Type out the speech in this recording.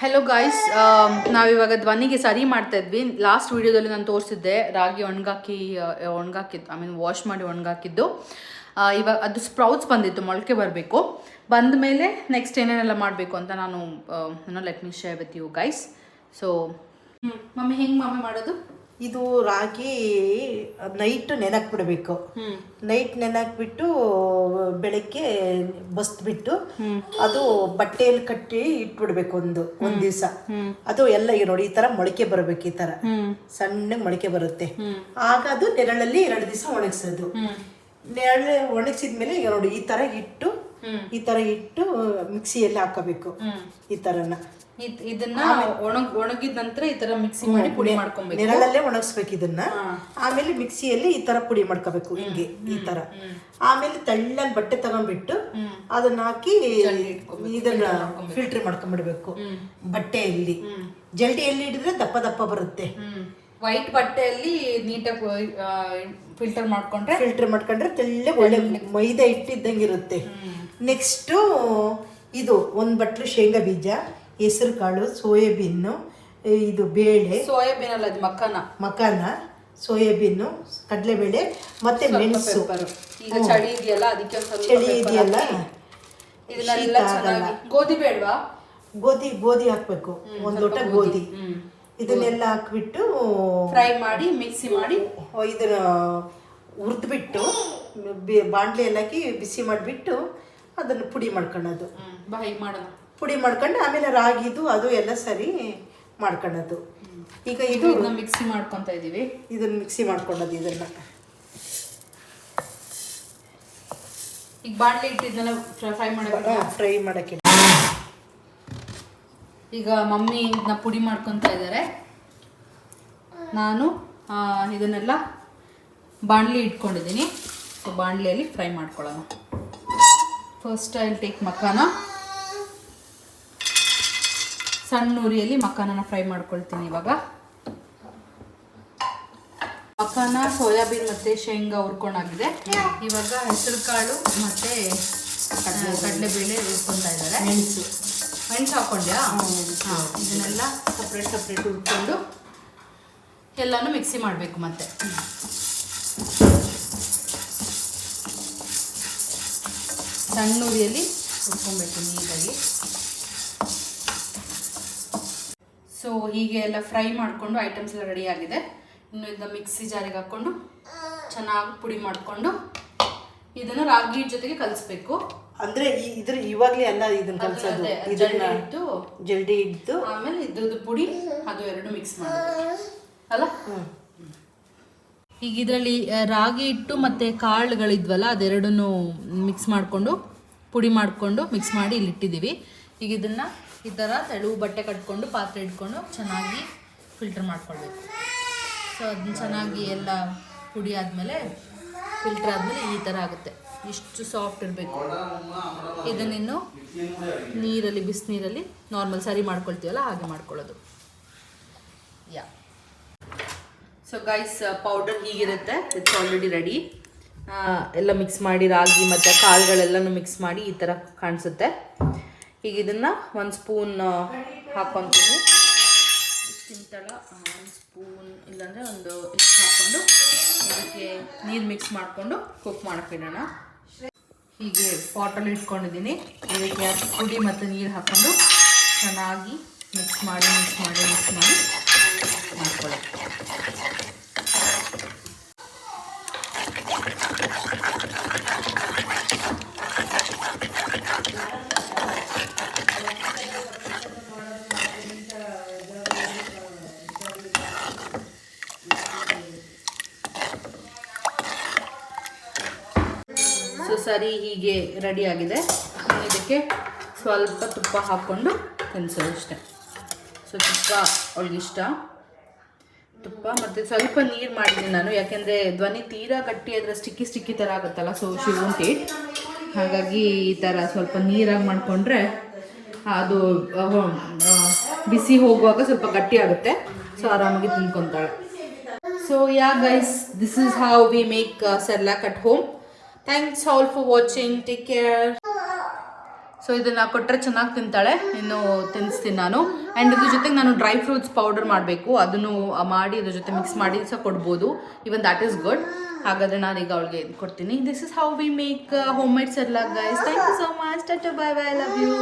Hello guys, ನಾವಿವಾಗ ಧ್ವನಿಗೆ ಸರಿ ಮಾಡ್ತಾ ಇದ್ವಿ. ಲಾಸ್ಟ್ ವಿಡಿಯೋದಲ್ಲಿ ನಾನು ತೋರಿಸಿದ್ದೆ ರಾಗಿ ಒಣಗಾಕಿದ್ದು, ಐ ಮೀನ್ ವಾಶ್ ಮಾಡಿ ಒಣಗಾಕಿದ್ದು. ಇವಾಗ ಅದು ಸ್ಪ್ರೌಟ್ಸ್ ಬಂದಿತ್ತು, ಮೊಳಕೆ ಬರಬೇಕು. ಬಂದ ಮೇಲೆ ನೆಕ್ಸ್ಟ್ ಏನೇನೆಲ್ಲ ಮಾಡಬೇಕು ಅಂತ ನಾನು let me share with you guys. So ಮಮ್ಮಿ ಹೆಂಗೆ ಮಮ್ಮಿ ಮಾಡೋದು? ಇದು ರಾಗಿ ನೈಟ್ ನೆನಕ್ಕೆ ಬಿಡಬೇಕು. ನೈಟ್ ನೆನಕ್ಬಿಟ್ಟು ಬೆಳಗ್ಗೆ ಬಸ್ಬಿಟ್ಟು ಅದು ಬಟ್ಟೆಯಲ್ಲಿ ಕಟ್ಟಿ ಇಟ್ಬಿಡ್ಬೇಕು ಒಂದು ದಿವಸ. ಅದು ಎಲ್ಲ ನೋಡಿ ಈ ತರ ಮೊಳಕೆ ಬರಬೇಕು, ಈ ತರ ಸಣ್ಣ ಮೊಳಕೆ ಬರುತ್ತೆ. ಆಗ ಅದು ನೆರಳಲ್ಲಿ 2 ದಿವಸ ಒಣಗಿಸೋದು. ನೆರಳು ಒಣಗಿಸಿದ್ಮೇಲೆ ಈಗ ನೋಡಿ ಈ ತರ ಇಟ್ಟು ಮಿಕ್ಸಿಯಲ್ಲಿ ಹಾಕೋಬೇಕು. ಈ ತರನ ಇದನ್ನ ಒಣಗಿದ ನಂತರ ಈ ತರ ಮಿಕ್ಸಿ ಮಾಡಿ ಪುಡಿ ಮಾಡ್ಕೊಬೇಕು. ನೆರಳಲ್ಲೇ ಒಣಗಿಸ್ಬೇಕು ಇದನ್ನ. ಆಮೇಲೆ ಮಿಕ್ಸಿಯಲ್ಲಿ ಈ ತರ ಪುಡಿ ಮಾಡ್ಕೋಬೇಕು, ಹಿಂಗೆ ಈ ತರ. ಆಮೇಲೆ ತಳ್ಳನ್ ಬಟ್ಟೆ ತಗೊಂಡ್ಬಿಟ್ಟು ಅದನ್ನ ಹಾಕಿ ಇದನ್ನ ಫಿಲ್ಟರ್ ಮಾಡ್ಕೊಂಡ್ಬಿಡ್ಬೇಕು ಬಟ್ಟೆಯಲ್ಲಿ. ಜಲ್ಡಿಯಲ್ಲಿ ಹಿಡಿದ್ರೆ ದಪ್ಪ ದಪ್ಪ ಬರುತ್ತೆ. ವೈಟ್ ಬಟ್ಟೆಯಲ್ಲಿ ನೀಟಾಗಿ ಫಿಲ್ಟರ್ ಮಾಡ್ಕೊಂಡ್ರೆ ತೆಳ್ಳೆ ಒಳ್ಳೆ ಮೈದಾ ಇಟ್ಟಿದ್ದಂಗಿರುತ್ತೆ. ನೆಕ್ಸ್ಟು ಇದು 1 ಬಟ್ಲು ಶೇಂಗಾ ಬೀಜ, ಹೆಸರು ಕಾಳು, ಸೋಯಾಬೀನು, ಇದು ಬೇಳೆ, ಸೋಯಾಬೀನ್ ಅಲ್ಲ ಅದು ಮಕಾನ, ಸೋಯಾಬೀನು, ಕಡಲೆಬೇಳೆ ಮತ್ತೆ ಮೆಣಸು. ಈಗ ಚಳಿ ಇದೆಯಲ್ಲ, ಅದಕ್ಕೆ ಚಳಿ ಇದೆಯಲ್ಲ, ಇದನ್ನೆಲ್ಲ ಚೆನ್ನಾಗಿ ಗೋಧಿ ಬೇಡವಾ? ಗೋಧಿ ಹಾಕ್ಬೇಕು, 1 ಲೋಟ ಗೋಧಿ. ಇದನ್ನೆಲ್ಲ ಹಾಕ್ಬಿಟ್ಟು ಫ್ರೈ ಮಾಡಿ ಮಿಕ್ಸಿ ಮಾಡಿ ಇದನ್ನ ಹುರಿದ್ಬಿಟ್ಟು ಬಾಣಲೆ ಎಲ್ಲ ಹಾಕಿ ಬಿಸಿ ಮಾಡಿಬಿಟ್ಟು ಅದನ್ನು ಪುಡಿ ಮಾಡ್ಕೊಳ್ಳೋದು. ಪುಡಿ ಮಾಡ್ಕೊಂಡು ಆಮೇಲೆ ರಾಗಿದು ಅದು ಎಲ್ಲ ಸರಿ ಮಾಡ್ಕೊಳ್ಳೋದು. ಈಗ ಇದನ್ನ ಮಿಕ್ಸಿ ಮಾಡ್ಕೊತಾ ಇದೀವಿ. ಇದನ್ನ ಮಿಕ್ಸಿ ಮಾಡ್ಕೊಳ್ಳೋದು. ಇದನ್ನ ಈಗ ಬಾಣಲೆ ಇಟ್ಟಿದ್ನೆಲ್ಲ ಫ್ರೈ ಮಾಡಕ್ಕೆ ಈಗ ಮಮ್ಮಿ ಇದನ್ನ ಪುಡಿ ಮಾಡ್ಕೊತಾ ಇದ್ದಾರೆ. ನಾನು ಇದನ್ನೆಲ್ಲ ಬಾಣಲಿ ಇಟ್ಕೊಂಡಿದ್ದೀನಿ. ಸೊ ಬಾಣಲೆಯಲ್ಲಿ ಫ್ರೈ ಮಾಡ್ಕೊಳ್ಳೋಣ. First I will take makhana. ಸಣ್ಣ ಉರಿಯಲ್ಲಿ ಮಕಾನನ ಫ್ರೈ ಮಾಡ್ಕೊಳ್ತೀನಿ. ಇವಾಗ ಮಕಾನ, ಸೋಯಾಬೀನ್ ಮತ್ತು ಶೇಂಗಾ ಹುರ್ಕೊಂಡಾಗಿದೆ. ಇವಾಗ ಹೆಸರು ಕಾಳು ಮತ್ತು ಕಡಲೆಬೇಳೆ ಹುರ್ಕೊತಾ ಇದ್ದಾರೆ. ಮೆಣಸು ಹಾಕ್ಕೊಂಡ್ಯಾ? ಇದನ್ನೆಲ್ಲ ಸಪ್ರೇಟ್ ಹುರ್ಕೊಂಡು ಎಲ್ಲನೂ ಮಿಕ್ಸಿ ಮಾಡಬೇಕು. ಮತ್ತೆ ಸಣ್ಣ ಉರಿಯಲ್ಲಿ ಹುರ್ಕೊಬೇಕು ನೀಟಾಗಿ. ಸೊ ಹೀಗೆ ಎಲ್ಲ ಫ್ರೈ ಮಾಡಿಕೊಂಡು ಐಟಮ್ಸ್ ಎಲ್ಲ ರೆಡಿ ಆಗಿದೆ. ಇನ್ನು ಇದನ್ನ ಮಿಕ್ಸಿ ಜಾರಿಗೆ ಹಾಕ್ಕೊಂಡು ಚೆನ್ನಾಗಿ ಪುಡಿ ಮಾಡಿಕೊಂಡು ಇದನ್ನು ರಾಗಿ ಜೊತೆಗೆ ಕಲಿಸ್ಬೇಕು. ಅಂದ್ರೆ ಇವಾಗಲೇ ಅಲ್ಲ ಇದನ್ನ ಕಲಿಸೋದು. ಜಲ್ದಿ ಇಟ್ಟು ಆಮೇಲೆ ಇದ್ರದ್ದು ಪುಡಿ ಅದು ಎರಡು ಮಿಕ್ಸ್ ಮಾಡೋದು ಅಲ್ಲ. ಈಗ ಇದರಲ್ಲಿ ರಾಗಿ ಹಿಟ್ಟು ಮತ್ತು ಕಾಳುಗಳಿದ್ವಲ್ಲ, ಅದೆರಡನ್ನೂ ಮಿಕ್ಸ್ ಮಾಡಿಕೊಂಡು ಪುಡಿ ಮಾಡಿಕೊಂಡು ಮಿಕ್ಸ್ ಮಾಡಿ ಇಲ್ಲಿ ಇಟ್ಟಿದ್ದೀವಿ. ಈಗ ಇದನ್ನು ಈ ಥರ ತೆಳು ಬಟ್ಟೆ ಕಟ್ಕೊಂಡು ಪಾತ್ರೆ ಇಟ್ಕೊಂಡು ಚೆನ್ನಾಗಿ ಫಿಲ್ಟರ್ ಮಾಡ್ಕೊಳ್ಬೇಕು. ಸೊ ಅದನ್ನ ಚೆನ್ನಾಗಿ ಎಲ್ಲ ಪುಡಿ ಆದಮೇಲೆ ಫಿಲ್ಟರ್ ಆದಮೇಲೆ ಈ ಥರ ಆಗುತ್ತೆ. ಇಷ್ಟು ಸಾಫ್ಟ್ ಇರಬೇಕು. ಇದನ್ನಿನ್ನು ನೀರಲ್ಲಿ, ಬಿಸಿನೀರಲ್ಲಿ ನಾರ್ಮಲ್ ಸರಿ ಮಾಡ್ಕೊಳ್ತೀವಲ್ಲ ಹಾಗೆ ಮಾಡ್ಕೊಳ್ಳೋದು. ಸೊ ಗೈಸ್, ಪೌಡರ್ ಹೀಗಿರುತ್ತೆ. It's already ready. ಎಲ್ಲ ಮಿಕ್ಸ್ ಮಾಡಿ ರಾಗಿ ಮತ್ತು ಕಾಳುಗಳೆಲ್ಲನೂ ಮಿಕ್ಸ್ ಮಾಡಿ ಈ ಥರ ಕಾಣಿಸುತ್ತೆ. ಈಗ ಇದನ್ನು 1 ಸ್ಪೂನ್ ಹಾಕ್ಕೊತೀನಿ. ಇಷ್ಟಿಂತಳ 1 ಸ್ಪೂನ್ ಇಲ್ಲಾಂದರೆ ಒಂದು ಇಷ್ಟು ಹಾಕ್ಕೊಂಡು ಇದಕ್ಕೆ ನೀರು ಮಿಕ್ಸ್ ಮಾಡಿಕೊಂಡು ಕುಕ್ ಮಾಡೋಕ್ಕಿಡೋಣ. ಹೀಗೆ ಪಾಟಲ್ಲಿ ಇಟ್ಕೊಂಡಿದ್ದೀನಿ. ಇದಕ್ಕೆ ಪುಡಿ ಮತ್ತು ನೀರು ಹಾಕ್ಕೊಂಡು ಚೆನ್ನಾಗಿ ಮಿಕ್ಸ್ ಮಾಡಿ ಮಾಡ್ಕೊಳ್ಳಿ. ಸೊ ಸರಿ, ಹೀಗೆ ರೆಡಿ ಆಗಿದೆ. ಇದಕ್ಕೆ ಸ್ವಲ್ಪ ತುಪ್ಪ ಹಾಕ್ಕೊಂಡು ತಿನ್ನಿಸೋದು ಅಷ್ಟೇ. ಸೊ ತುಪ್ಪ ಅವಳಿಗಿಷ್ಟ, ತುಪ್ಪ ಮತ್ತು ಸ್ವಲ್ಪ ನೀರು ಮಾಡಿದ್ದೀನಿ ನಾನು. ಯಾಕೆಂದರೆ ಧ್ವನಿ ತೀರಾ ಗಟ್ಟಿ ಆದರೆ ಸ್ಟಿಕ್ಕಿ ಥರ ಆಗುತ್ತಲ್ಲ. ಸೊ ಶಿ ವೋಂಟ್ ಈಟ್. ಹಾಗಾಗಿ ಈ ಥರ ಸ್ವಲ್ಪ ನೀರಾಗಿ ಮಾಡಿಕೊಂಡ್ರೆ ಅದು ಬಿಸಿ ಹೋಗುವಾಗ ಸ್ವಲ್ಪ ಗಟ್ಟಿ ಆಗುತ್ತೆ. ಸೊ ಆರಾಮಾಗಿ ತಿನ್ಕೊತಾಳೆ. So yeah guys, this is how we make Cerelac at home. Thanks all for watching. Take care. So ಇದನ್ನು ಕೊಟ್ಟರೆ ಚೆನ್ನಾಗಿ ತಿಂತಾಳೆ, ಇನ್ನು ತಿನ್ನಿಸ್ತೀನಿ ನಾನು. ಆ್ಯಂಡ್ ಇದ್ರ ಜೊತೆಗೆ ನಾನು ಡ್ರೈ ಫ್ರೂಟ್ಸ್ ಪೌಡರ್ ಮಾಡಬೇಕು, ಅದನ್ನು ಮಾಡಿ ಇದ್ರ ಜೊತೆ ಮಿಕ್ಸ್ ಮಾಡಿ ಸಹ ಕೊಡ್ಬೋದು. Even that is good. ಹಾಗಾದರೆ ನಾನೀಗ ಅವಳಿಗೆ ಕೊಡ್ತೀನಿ. This is how we make home made Cerelac guys. Thank you so much. Tata bye bye, love you.